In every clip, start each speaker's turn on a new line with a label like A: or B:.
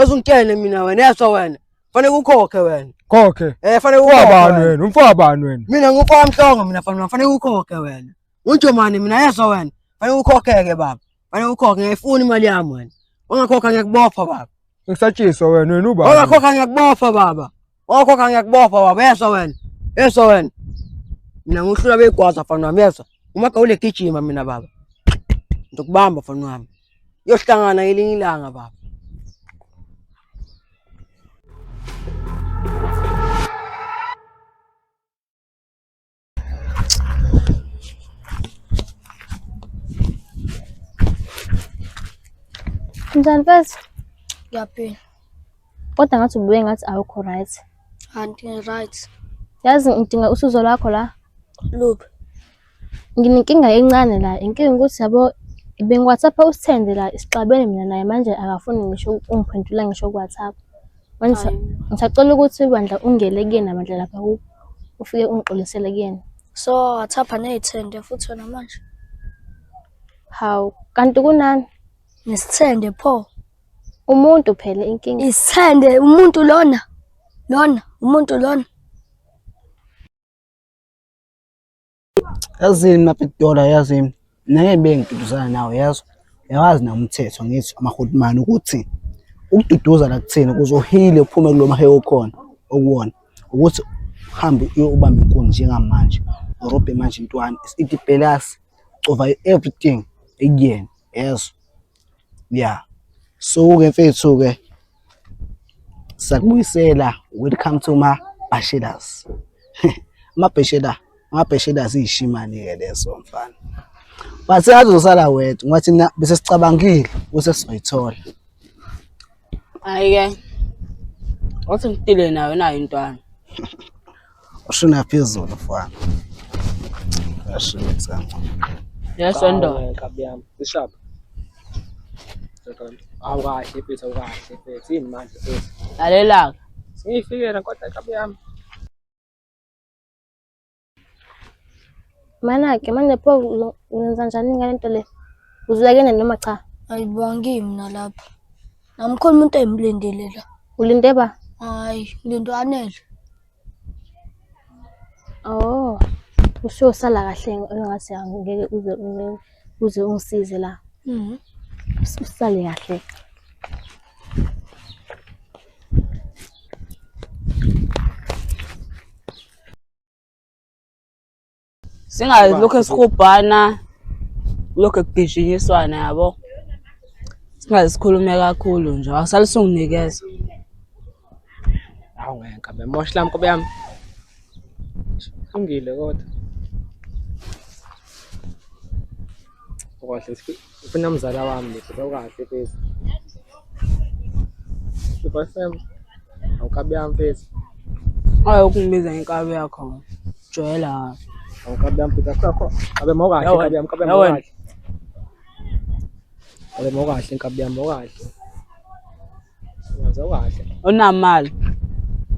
A: Uzungitshele mina wena yaso wena. Fanele ukhokhe wena.
B: Khokhe.
A: Fanele ukhokhe.
B: Ubani wena? Umfabani wena?
A: Mina ngumfowamhlongo mina fanele ukhokhe wena. Unjomani mina yaso wena. Fanele ukhokhe-ke baba. Fanele ukhokhe ngiyifuna imali yami wena. Ungakhokha ngiyakubopha baba.
B: Ngisatshiswa wena ubani?
A: Ungakhokha ngiyakubopha baba. Ungakhokha ngiyakubopha baba yaso wena. Yaso wena. Mina ngihlula begwaza mfana wami yaso. Uma ka ule gijima mina baba. Ngizokubamba mfana wami. Yohlangana ngelinye ilanga baba.
C: Njani mfethu?
D: Ngiyaphila.
C: Kodwa ngathi ubuye ngathi awukho right.
D: Anti right.
C: Yazi ngidinga usizo lwakho la.
D: Luphi?
C: Nginenkinga encane la. Inkinga ukuthi yabo bengi-WhatsApp usithende la isixabene mina naye manje akafuni ngisho ungiphendula ngisho ku-WhatsApp. Manje ngisacela ukuthi bandla ungele kuyena bandla lapha ufike ungixolisele kuyena.
D: So WhatsApp aneyithende futhi wena manje.
C: Hawu, kanti kunani?
D: Nesithende pho.
C: Umuntu phela inkinga.
D: Isithende umuntu lona. Umuntu lona.
E: Yazini mapitola yazini. Nake bengiduduzana nawe yazo. Yawazi na umthetho ngithi amahulumani ukuthi ukududuza la kuthina kuzohile uphume kulo maheyo okhona okuwona ukuthi uhambe uyobamba inkunzi njengamanje urobhe manje intwana isitipelasi over everything again yes yeah so ke mfethu ke sakubuyisela welcome to my bachelors amabachelors ishimani ke leso mfana bathi azosala wethu ngathi na bese sicabangile bese sizoyithola.
A: Hayi ke. Wathi ngidile nawe nayo intwana.
E: Ushuna phezulu mfana. Yashisa.
A: Yasondoda.
B: Kabi yami. Ishapha. Awukahle mfethu awukahle mfethu imandla mfethu.
A: Lalela.
B: Singifikela kodwa kabi yami.
C: Mana-ke manje pho wenza njani ngale nto le? Uzulakene noma cha?
D: Ayibongi mina lapha. Namkhona umuntu emlindile la.
C: Ulinde ba?
D: Hayi, lindo anele.
C: Oh. Usho sala kahle engathi angeke uze ungisize la. Usale kahle.
A: Singazi lokho esikhubhana lokho kugishinyiswana yabo. Singazi sikhulume kakhulu nje asalisunginikeza.
B: Hawu ngeke kabi moshla mkobe yami. Ungile kodwa. Kahle ufuna umzala wami lethu kahle phezulu. Sibafem. Awukabi yami phezulu.
A: Hayi ukungibiza inkabi yakho. Joyela.
B: Awukabi yami phezulu akho. Abe mokahle kabi yami kabi mokahle. Abe mokahle inkabi yami mokahle. Uyazi kahle.
A: Unamali.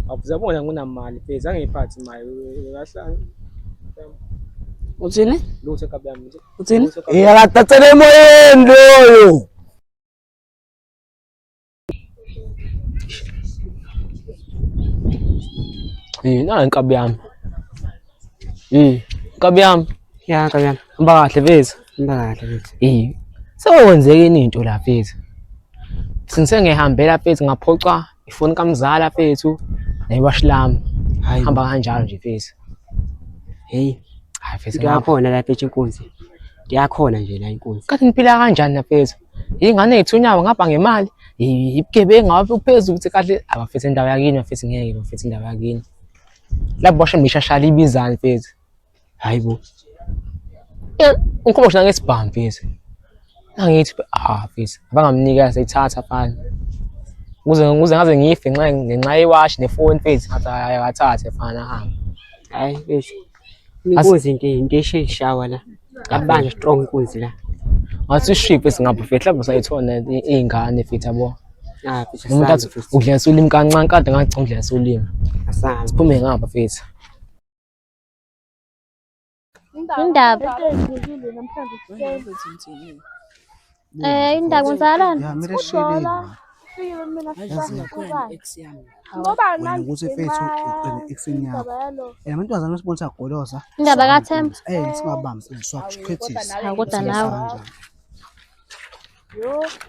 B: Awuzabona nginamali phezulu angiphathi imali kahlanga.
A: Uthini?
B: Lutho kabi yami nje.
A: Uthini?
E: Iyalatatela emoyeni loyo.
B: Nayi inkabi yami. Inkabi yami.
F: Ya kabi yami.
B: Hamba kahle phezulu.
F: Hamba kahle mfethu.
B: Sekwenzekeni into la phezulu. Sengihambela phezulu ngaphoca ifoni kamzala phezulu nayibashilami.
F: Hayi
B: Hamba kanjalo nje phezulu.
F: Hey.
B: Hayi phezulu
F: Ngiyakhona lapha inkunzi. Ndiyakhona nje la inkunzi.
B: kanti niphila kanjani na phezulu? Ingane ezithunyawa ngapha ngemali. Ibugebengu ngapha phezulu ukuthi kahle abafethe indawo yakini bafethe ngeke bafethe indawo yakini. Lapho basho mishashali ibizana phezulu.
F: Hayibo.
B: Ngikho ngisho ngesibhamu phezulu. Angithi phezulu abangamnika sayithatha fana. Ukuze ngaze ngife ngenxa yewashi nefoni phezulu ngathi ayathathe fana hamba.
F: Hayi mfethu. Inkunzi into esheshawa la. Yabanje strong inkunzi la.
B: Ngathi ushipe singapha phezulu lapho sayithola izingane phezulu yabo.
F: Mfethu
B: Umuntu athi udlisa ulimi kancane kade ngathi udlisa ulimi.
F: asazi.
B: Siphume ngapha phezulu.
C: Indaba. Indaba kwenzakalani?
E: Ya mire shiri.
G: ngifikile mina
E: Wena ukuthi mfethu uqine ekuseni yakho. Amantombazane esibonisa goloza.
C: Indaba kaThemba.
E: Singabambi sizokuqhethisa.
C: Hawu kodwa nawe.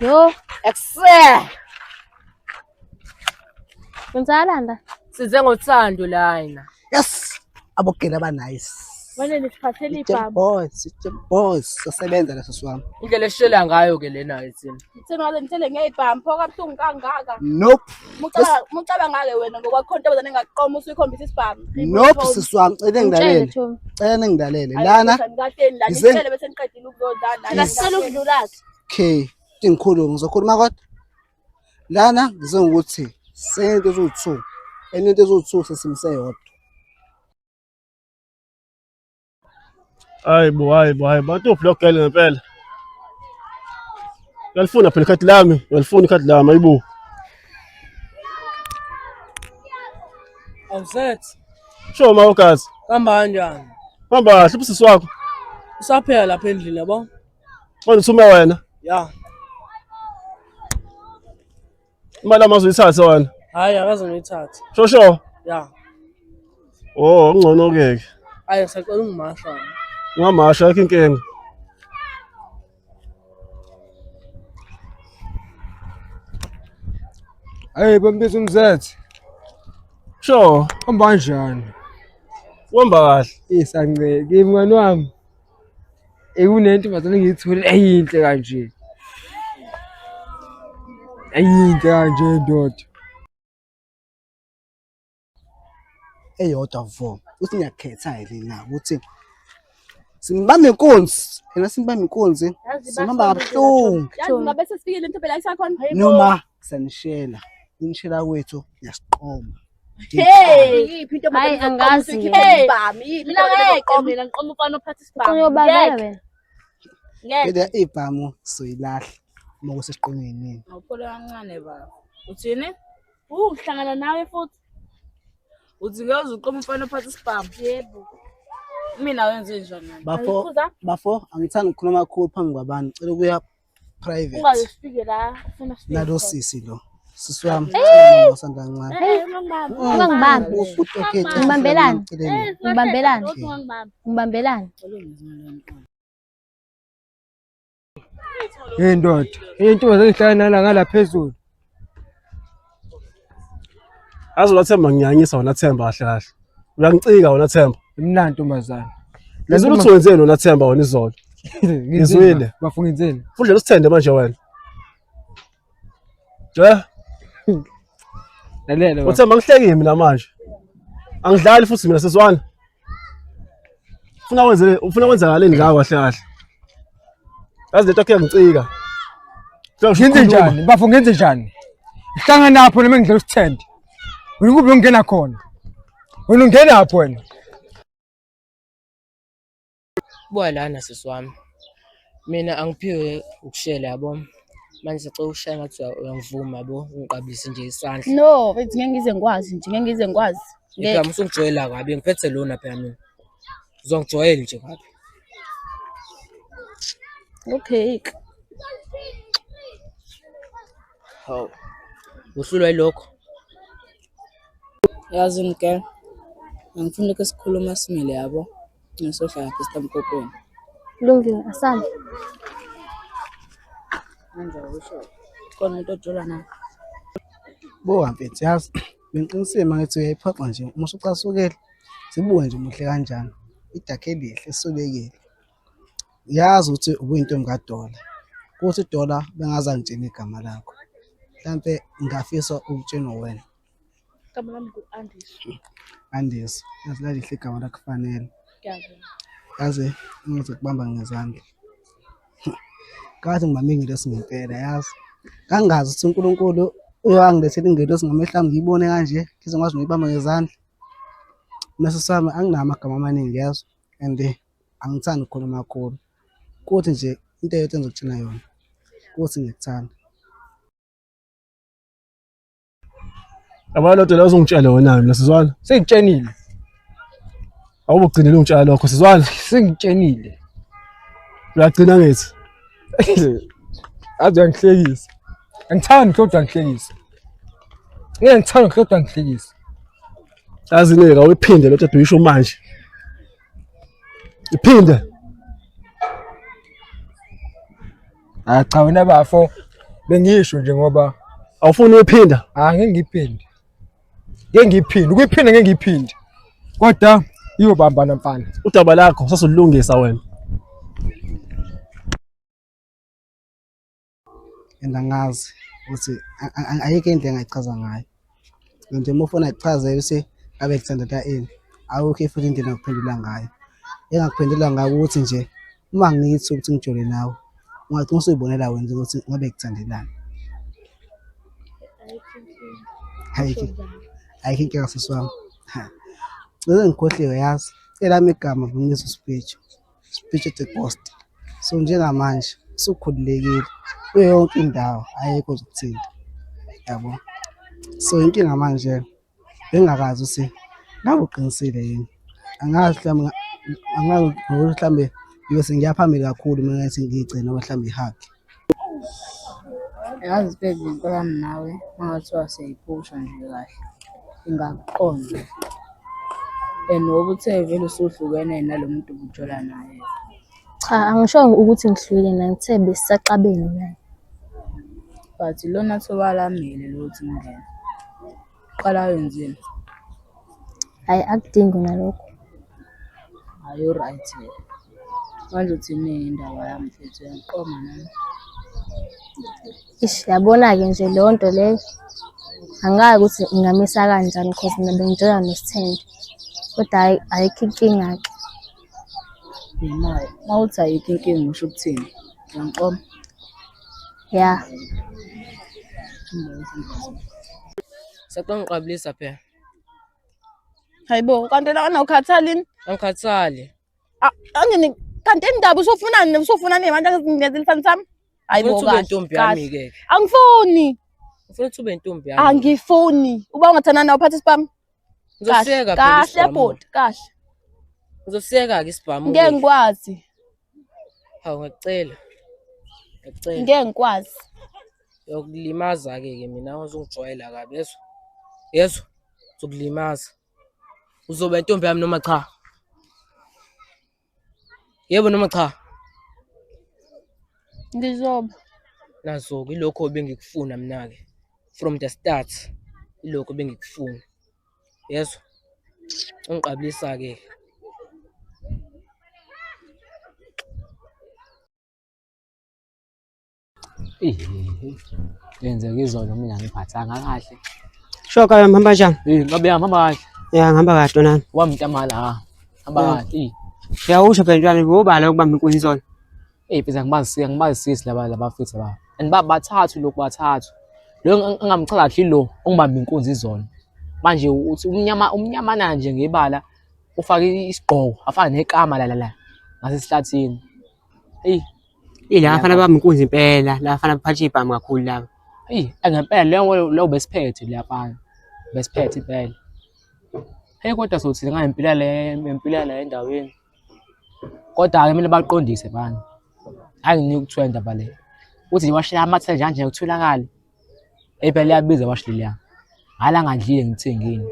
G: yo
C: Kwenzakalanda?
B: Size ngothando lana.
E: Yes. Abogela aba nice.
G: wena nisiphathele
E: System
G: ibhamu
E: boys, sasebenza leso swami.
B: Indlela eshela ngayo ke lena ethini.
G: sengaze ngithele ngeyibhamu pho kabuhlungu kangaka
E: Nope.
G: mucaba ngake wena ngokwakho ntombazane engaqoma usuyikhombisa isibhamu
E: Nope siswami cele
C: Mtshele
E: ngidalele.
C: Thomi.
E: Cela ngidalele. Lana
G: ngadeni la
E: Ngise-
G: nitshele bese niqedile ukuzodlala ngasicela ukudlulaza
E: okay, ngikhulu ngizokhuluma kodwa. Lana ngizokuthi sento ezu2. Into ezu2 sesimse yodwa.
H: Hayi bo, bantu blogele ngempela. Uyalifuna phela ikhadi lami, uyalifuna ikhadi lami ayibo.
A: Awusethi
H: Sho mawukazi,
A: kamba kanjani?
H: hamba kahle ubusisi wakho.
A: Usaphela lapha endlini yabo?
H: Manje uthume wena.
A: Ya.
H: Imali amazi uyithathe wena.
A: Hayi akaze ngiyithathe.
H: Sho.
A: Ya.
H: Oh, ngcono ke.
A: Hayi ngisacela ungimasha.
H: Ungamasha yakho inkinga.
I: Hey bambiza umzethe.
H: Sho,
I: Hamba kanjani?
H: uhamba kahle.
I: Isanceke kimi mngani wami. Ekunento bazana ngiyithole eyinhle kanje. Eyinhle kanje ndoda.
E: Eyodwa vo. Uthi ngiyakhetha yena ukuthi simbambe inkunzi. Yena simbambe inkunzi. Simamba kabuhlungu.
G: yazi ngabe sesifikile into phela isakhona
E: Noma sanishela. Inishela kwethu yasiqoma.
G: yiphi into
C: Hayi, angazi.
G: ibhamu yiphi mina ngeke mina ngiqoma umfana ophatha isibhamu
C: Uyobavela wena.
G: ngeke
E: Beda ibhamu soyilahla. Uma kusesiqongeni.
G: awuphole kancane baba uthini uhlangana nawe futhi uthi ngeke uqoma umfana ophatha isibhamu yebo mina wenze njani
E: Bafo angithandi ukukhuluma kakhulu phambi kwabantu. Cela ukuya private.
G: ungayifike la ufuna
E: Nalo sisi lo. Sisi wami ngasanda kancane.
C: Ungangibambi.
E: Okay,
C: Ngibambelani?
E: Celeni.
C: Ngibambelani?
G: ungangibamba
C: Ngibambelani?
I: Hey ndoda. Into bazangihlala nala ngala phezulu.
H: Azi unathemba ngiyanyisa wona Themba kahle kahle. Uyangicika wona Themba.
I: Imnandi ntombazana.
H: Ngizwe ukuthi wenzeni wona Themba wona izolo. Ngizwile.
I: Bafungizeni.
H: Ufundle usithende manje wena. Je,
I: Lalela.
H: uThemba ngihlekile mina manje. Angidlali futhi mina sezwana. Ufuna kwenzakaleni ngawo kahle kahle. Yazi lento kuyangicika.
I: Ngenze njani? Bafo ngenze njani? Ihlangana lapho noma ngidla usithende. Wena kube ungena khona. Wena ungena lapho wena.
B: Buya lana sisiwami. Mina angiphiwe ukushela yabo. Manje sicela ukushaya ngathi uyangivuma yabo ungiqabulise nje isandla.
G: no bethi ngeke ngize ngikwazi nje ngeke ngize ngikwazi
B: Ngeke usungijoyela kabi ngiphethe lona phela mina. Uzongijoyela nje kabi.
G: okay
B: Hawu. Uhlulwa yilokho.
J: Yazi ngeke ngifuna ukuthi sikhuluma simile yabo ngisohlala phansi sitamkokweni
C: Kulungile asanda.
J: manje usho khona umuntu ojola nawe
E: Bo mfethu yazi bengiqinisile mangithi uyayiphoxa nje uma usucasukela sibuke nje umuhle kanjani idakhe elihle esolekile. Yazi ukuthi ubuyintombi kaDola. Kuthi Dola bengaza ngitshela igama lakho. Mhlambe ngafisa ukutshenwa wena.
G: igama lami ngu-Andiswa
E: Andisi. Yazi lalihle igama lakufanele.
G: ngiyabona
E: Yazi ngize kubamba ngezandla. Kathi ngibambe ingelosi ngempela yazi. Kangazi ukuthi uNkulunkulu uyangilethela ingelosi ngamehla ami ngiyibone kanje ngize ngikwazi ukuyibamba ngezandla. Mase sami anginama amagama amaningi yazi and angithandi ukukhuluma kakhulu. Kuthi nje into eyodwa engizokutshela yona. Kuthi ngikuthanda.
H: Yabona lento leyo uzongitshela wena mina sizwana.
I: Sengitshenile.
H: Awubugcinele ungitshela lokho sizwana.
I: Sengitshenile.
H: Uyagcina ngithi.
I: Azi uyangihlekisa. Angithandi kodwa ngihlekisa. Ngithanda kodwa ngihlekisa.
H: Yazi nika uyiphinde lo tata uyisho manje. Iphinde.
I: Cha wena bafo bengisho nje ngoba
H: awufuni uyiphinda.
I: Ngeke ngiphinde. Ngeke ngiphinde. Ukuyiphinda ngeke ngiphinde. Kodwa iyobambana mfana.
H: Udaba lakho sasolungisa wena.
E: Angazi ukuthi ayike into engayichaza ngayo. Nje uma ufuna ukuchaza bese abe kuthanda ini. Awukho futhi into engakuphendula ngayo. Engakuphendula ngayo ukuthi nje uma ngithi ukuthi ngijole nawe ungagcina usuyibonela wenza ukuthi ngabe kuthandelani. Ayikho inkinga siswami. Ngeke ngikhohliwe yazi. Elami igama ngizwe speech at the cost. So njengamanje usukhululekile kuyo yonke indawo ayikho uzokuthinta. Yabo. So inkinga manje bengakazi ukuthi ngabe uqinisile yini. Angazi mhlawumbe bese ngiyaphambili kakhulu mina ngathi ngigcina noma mhlawumbe ihaki.
J: Yazi baby ngicela nawe mangathiwa siyayiphusha nje kahle. Ingakuqonda. Enoba uthe vele usuhlukene nalomuntu ubujola naye.
C: Cha angishongo ukuthi ngihlukile naye ngithe besisaqabene naye.
J: But lona thobalamile lo uthi ngene. Qala wenzeni?
C: Hayi akudingi nalokho.
J: Ayo right. Manje uthini indaba yami mfethu yangiqoma nami.
C: Yabona-ke nje leyo nto leyo angazi ukuthi ngingamisa kanjani because mina bengijola noSithembi. Kodwa hayi ayikho inkinga-ke.
J: Uma uthi ayikho inkinga usho ukuthini? Yangiqoma?
C: Ya.
B: Sacela ngiqabulisa phela.
G: Hayibo, kanti la awukhathalini?
B: Angikhathali.
G: Angini kanti indaba usofunani manje ngezilisani sami? Hayibo
B: kahle.
G: Angifuni.
B: Ufuna ukuthi ube intombi yami.
G: Angifuni. Uba ungathanda nawe uphathe isipam.
B: Ngizosiyeka phela.
G: Kahle bodi, kahle.
B: Ngizosiyeka ke isibhamu.
G: Ngeke ngikwazi.
B: Hawu ngiyacela. Ngiyacela.
G: Ngeke ngikwazi.
B: Yokulimaza ke mina uzongijwayela kabi yezwa. Yezwa. Uzokulimaza. Uzoba intombi yami noma cha? Yebo noma cha?
G: Ngizoba.
B: Nazo-ke ilokho bengikufuna mina-ke. From the start. Ilokho bengikufuna. Yezwa. Ungiqabulisa-ke. Yenzeka izolo mina ngiphathanga kahle.
F: Shoka yami hamba njani?
B: Ngabe hamba kahle.
F: Ya ngihamba kahle nami.
B: Wami mntamala hamba kahle.
F: Uyawusho phela njalo ngobala ukubamba inkunzi izolo.
B: Phela ngibazisisi laba futhi laba. And bathathu lokhu bathathu. Lo engamchaza kahle lo ongibamba inkunzi izolo. Manje uthi umnyamana nje ngebala ufake isigqoko afana nekama la ngasesihlathini.
F: La afana bamba inkunzi impela, la afana baphatha ibhamu kakhulu laba.
B: Ngempela leyo besiphethe lapha. Besiphethe impela. Kodwa sothi ngempela le endaweni. Kodwa ke mina baqondise bani. Anginike ukuthiwa indaba le. Uthi washela amathe nje ukutholakala. Phela liyabiza washilila. Hala ngandlile ngithengeni.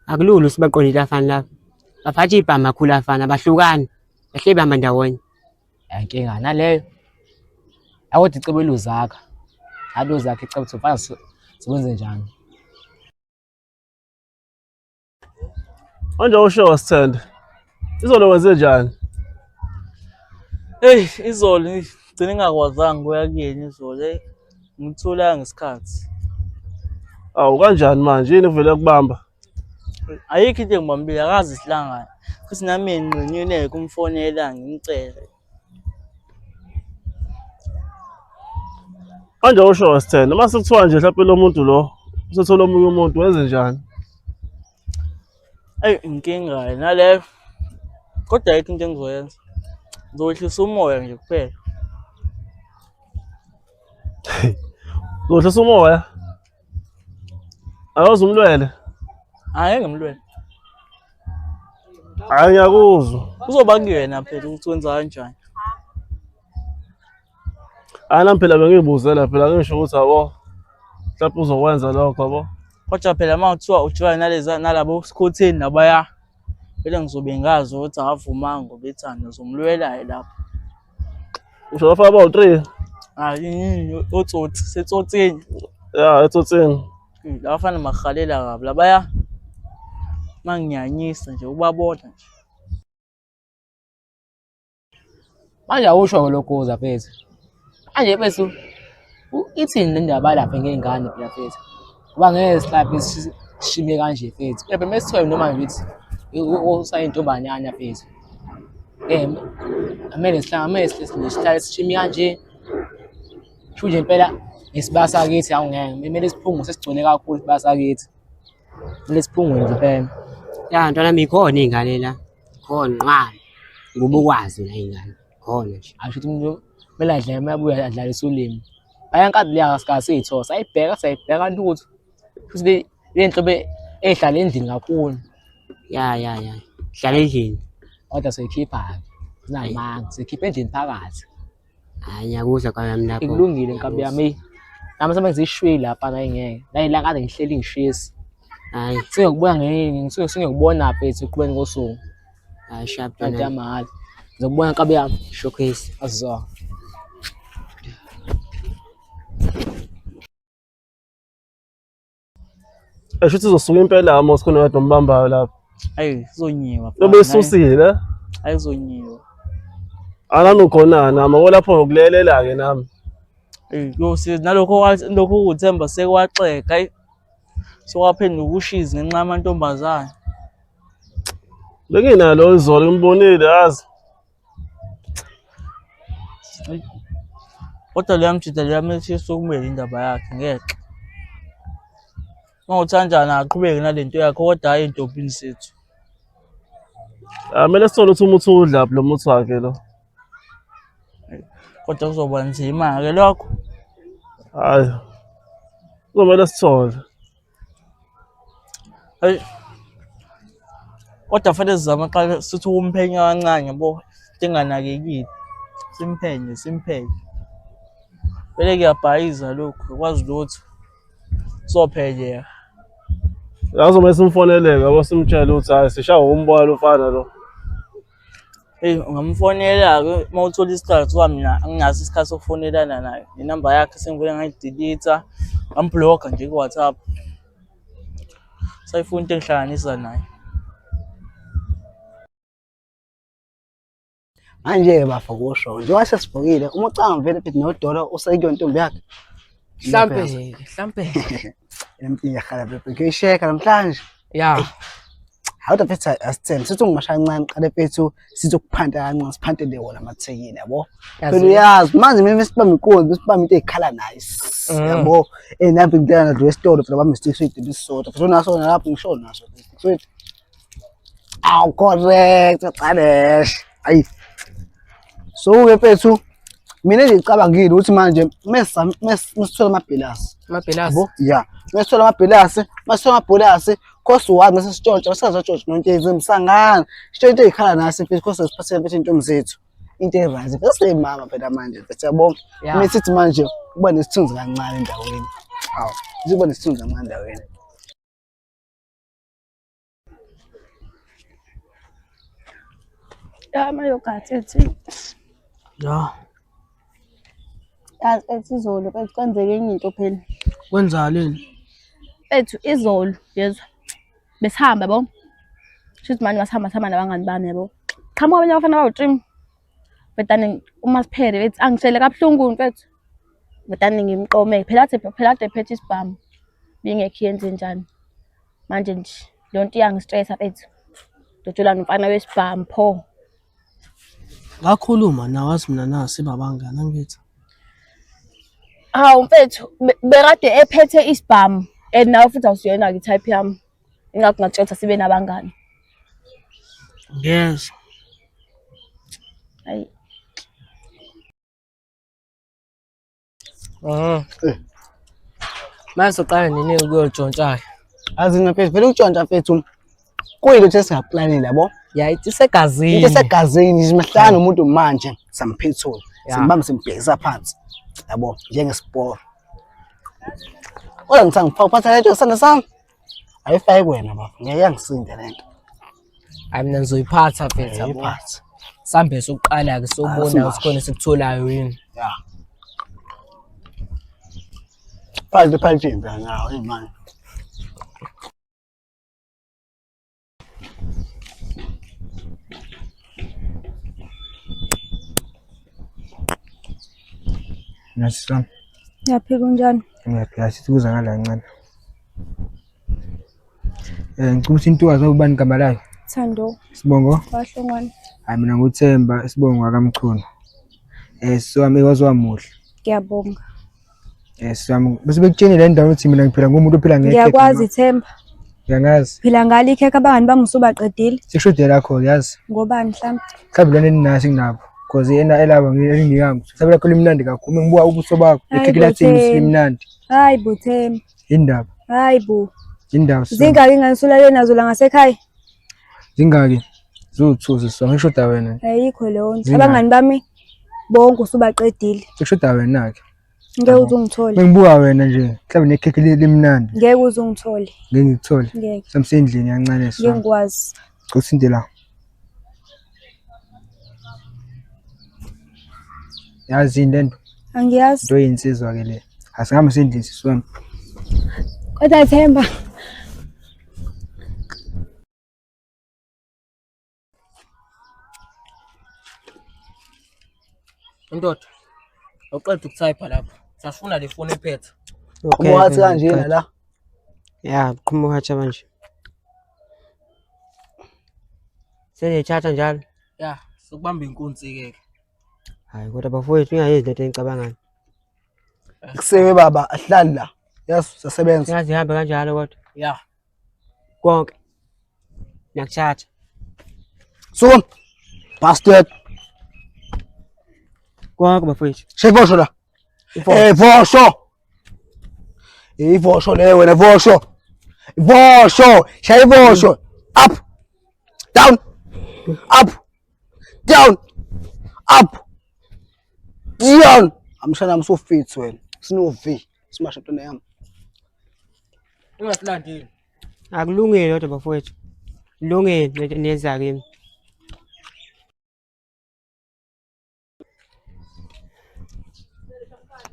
F: Akulula usibaqondile afana lapha. Baphatha ibhamu kakhulu afana bahlukana. Bahle behamba ndawonye.
B: Inkinga naleyo. Awuthi icebelo zakhe. Alo zakhe icebo sofana sikwenze njani?
H: Manje usho Sithende. Izolo wenze njani?
K: Izolo ngigcina ngingakwazanga kuya kuyena izolo. Ngithola ngesikhathi.
H: Awu kanjani manje yini uvele kubamba?
K: Ayikho into engibambile akazi isihlangana. Futhi nami ngqenyene kumfonela ngimcele.
H: Manje usho Sithende mase kuthiwa nje mhlawumbe lo muntu lo usethola omunye umuntu wenze njani?
K: Inkinga naleyo. Kodwa ayikho into engizoyenza. Ngizohlisa umoya nje kuphela.
H: Uzohlisa umoya? Awuzi umlwele?
K: Ngeke ngimlwele.
H: Hayi ngiyakuzwa.
K: Uzoba kuyena phela ukuthi wenza kanjani.
H: Nami phela bengiyibuzela phela ngisho ukuthi yabo mhlawumbe uzokwenza lokho yabo.
K: Kodwa phela uma kuthiwa ujwayele nalabo sikhotheni nabaya vele ngizobe ngazi ukuthi akavumanga ngoba ethanda ngizomlwela lapho.
H: Usho bafaka abawu-3?
K: Hayi otsotsi setsotseni.
H: Ya etsotseni.
K: Labafana makuhalela kabi labaya manginyanyisa nje ubabona nje.
B: Manje awusho lokho Zaphethu. Manje bese ithini le ndaba lapha ngey'ngane phela Fethu. Ngoba ngeke silaphe sishime kanje Fethu. Phela mesithola noma ngithi usayintombanyana Fethu. Amele sihlale sishime kanje. Sho nje impela isibaya sakithi awungeke. Kumele siphungue sesigcwele kakhulu isibaya sakithi. Kumele siphungwe nje impela.
F: Ya ntwana mikhona iy'ngane la. Khona nqwala. Ngoba ukwazi la iy'ngane. Khona nje.
B: Asho ukuthi umuntu kumele adlale mabuya adlalisa ulimi. Bayankazi leya sikasitho sayibheka lutho. Futhi le nhlobo ehlala endlini kakhulu.
F: Ya. Hlala endlini.
B: Kodwa siyikhipha zinamanga, sikhipha endlini phakathi.
F: Hayi ngiyakuzwa kwami lapho.
B: Ikulungile nkabi yami. Nami sebenza ishwi lapha ngeke. La kade ngihleli ngishisi.
F: Hayi
B: singekubona Fethu eqhubeni kosuku.
F: Hayi sharp
B: Kanti yamahhala. Ngizokubona nkabi yami.
F: Showcase.
B: Azizwa.
H: Esho ukuthi uzosuka impela mos khona kade umbambayo lapha.
K: Hayi sizonyiwa.
H: Lobe isusile.
K: Ayizonyiwa.
H: Nami ukhona nami olapho ngokulelela ke nami.
K: Yosiza nalokho lokho ukuthemba sekwaxeka hayi. Sokwaphendula ukushiza ngenxa yamantombazane.
H: Benginalo izolo ngimbonile yazi.
K: Kodwa leya mjida leya methi sokumele indaba yakhe ngeke. Mawuthanjana aqhubeke nalento yakhe kodwa hayi entombini sethu.
H: Kumele sithole ukuthi umuthi udla lo muthi wakhe lo.
K: Kodwa kuzoba nzima ke lokho.
H: Hayi. Kuzomela sithole.
K: Hayi. Kodwa fanele sizama xa sithi umphenya kancane yabo inganakekile. Simphenye. Vele kuyabhayiza lokho kwazi lutho. Sophenyeka.
H: Yazomela simfoneleke yabo simtshela ukuthi hayi sishawa umboya lofana lo.
K: Ungamfonela ke mawuthola isikhathi wami mina anginaso isikhathi sokufonelana naye. Inamba yakhe sengibuye ngayidelete, ngamblocker nje ku WhatsApp. Sayifuna into engihlanganisa naye.
E: Manje bafa kusho njengoba sesibhokile uma ucanga vele phethi nodolo usayikho intombi yakhe.
B: Mhlampe.
E: Empini yakhala phela ngiyisheka namhlanje.
B: Ya.
E: Hawuda phethu asithembe sithi ungimasha kancane qale phethu sizokuphanta kancane siphantele wona amathekini yabo. Phela uyazi manje mina sibamba inkonzo sibamba into ezikhala nice. Yabo nabi ngidana dlo esitolo phela bami stick sweet bisodwa. Phela unaso lapho ngisho naso sweet. Aw correct qalesh. Ayi. So ke phethu mina ngicabangile ukuthi manje mesithola amabhilasi.
B: Amabhilasi.
E: Ya. Mesithola amabhilasi, masithola amabhilasi, khosi wazi mase sitshontsha, sisazotshontsha nonke izimsangana. Sitshontsha into ezikhala nasi phezu khosi siphathele phezu intombi zethu. Into erazi. Bese mama phela manje phezu yabonga. Mina sithi manje kuba nesithunzi kancane endaweni. Hawu, kuba nesithunzi kancane endaweni.
C: Mayogathi ethi.
A: Ya.
C: Yazi ethi izolo bethu kwenzeke enye into phela.
A: Kwenzakaleni?
C: Bethu izolo yezwa. Besihamba yabo. Shithi manje masihamba nabangani bami yabo. Qhamuka abanye abafana bawu-3. Betani uma siphere bethi angishele kabuhlungu mfethu. Betani ngimqome phela ade ephethe isibhamu. Bingekho yenze njani. Manje nje lonto iyangistressa bethu. Ndojola nomfana wesibhamu pho.
A: Ngakhuluma nawe wazi mina nasi babangana ngithi.
C: Hawu mfethu bekade ephethe isibhamu nawe futhi awusiyona ke type yami. Ingakho ngatshela sibe nabangani.
A: Yes.
C: Hayi.
B: Manje soqala nini ukuyotshontsha?
E: Azina phethu vele ukutshontsha phethu kuyinto esingaplanile yabo.
B: Ya ithi segazini.
E: Into esegazini isimahlanga nomuntu manje samphethula. simbambe simbhekisa phansi yabo njengesiporo. Ola ngithanga uphatha lento isandla sami ayifake kuwena baba ngeke yangisinde lento.
B: Hayi mina ngizoyiphatha mfethu yabo. Sambe sokuqala ke sobona ukuthi khona sikutholayo yini.
E: Ya. Phakathi impela nawo imali.
I: Nasisam.
D: Yaphika kunjani?
I: Ngiyaphila sithi kuza ngala kancane. Ngicela ukuthi intokazi ubani igama layo?
D: Thando.
I: Sibongo?
D: Wahlongwane.
I: Hayi mina nguThemba Sibongo akamchunu. Siwami waziwamuhle.
D: Ngiyabonga.
I: Siwami bese bekutshene la ndawo ukuthi mina ngiphila ngomuntu ophila ngeke.
D: Ngiyakwazi Themba.
I: Ngiyangazi.
D: Phila ngalo ikhekhe abangani bami usubaqedile.
I: Sishude lakho yazi.
D: Ngobani mhlawumbe?
I: Mhlawumbe lana ninasi nginabo. Because yena elaba ngiyami. Mhlawumbe lakho limnandi kakhulu. Ngibuka ubuso bakho ikhekhe lathini limnandi.
D: Hayi bo Themba.
I: Indaba.
D: Hayi bo.
I: Indaba.
D: Zingaki nganisula nazo la ngasekhaya?
I: Zingaki? Zuthuzi so ngishoda wena.
D: Ayikho leyo nto. Abangani bami bonke usubaqedile.
I: Sishoda wena ke.
D: Ngeke uzungithole.
I: Ngibuka wena nje. Mhlawumbe nekhekhe limnandi.
D: Ngeke uzungithole.
I: Ngeke ngikuthole.
D: Ngeke.
I: Samsendlini yancane so.
D: Ngeke ngikwazi.
I: Kusinde la. Yazi lento.
D: Angiyazi.
I: Into yinsizwa ke le. Asingama sendlini siswami.
D: Kodwa Themba.
B: Ndoda. Awuqeda ukutype lapha. Sasifuna le phone ephethe.
E: Okay. Wathi kanjena la.
F: Ya, qhuma hacha manje. Senethatha njalo.
B: Ya, sokubamba inkunzi ke.
F: Hayi kodwa bafowethu ingayenzi lento engicabangani.
E: Kusewe baba ahlali la. Yazi sasebenza.
F: Singazi ihambe kanjalo kodwa.
B: Ya.
F: Konke. Ngiyakuthatha.
E: So, bastard.
F: Konke bafowethu.
E: Shevosho la. Vosho. Vosho le wena vosho. Vosho, shay vosho. Up. Down. Up. Down. Up. Down. Amshana I'm so fit wena. Sino V. Smasha ntona yami.
B: Ungasilandeli.
F: Akulungile kodwa bafowethu. Kulungile lento niyenza kimi.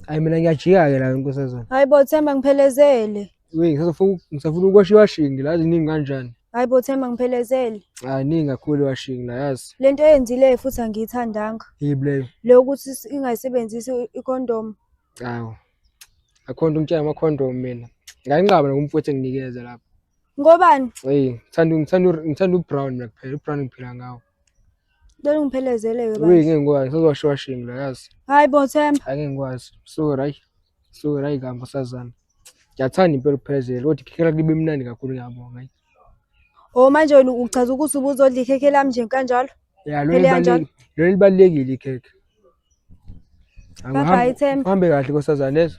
I: Hayi mina ngiyajika ke la inkosazana.
D: Hayi bo Themba ngiphelezele.
I: Ngisafuna ukwashiwa washingi lazi ningi kanjani.
D: Hayi bo Themba ngiphelezele.
I: Hayi ningi kakhulu washingi la yazi.
D: Lento eyenzile futhi angiyithandanga.
I: Yibleyo.
D: Lokuthi ingayisebenzisi icondom.
I: Hawo. Akhonto ngitshela amakhondom mina. Ngayinqaba ngumfowethu enginikeza lapha.
D: Ngobani?
I: Ngithanda ubrown mina kuphela, ubrown ngiphila ngawo.
D: Lelo ngiphelezele ke
I: Ngeke ngikwazi sozowashiwa washingi la yazi.
D: Hayi bo Themba.
I: Ngeke ngikwazi. Sorry kankosazana. Ngiyathanda impela ukuphelezela kodwa ikhekhe libe mnandi kakhulu ngiyabonga.
D: Oh manje uchaza ukuthi ubuzodla ikhekhe lami nje kanjalo?
I: Ya lo libalekile ikhekhe.
D: Bye Themba.
I: Hambe kahle nkosazana lezo.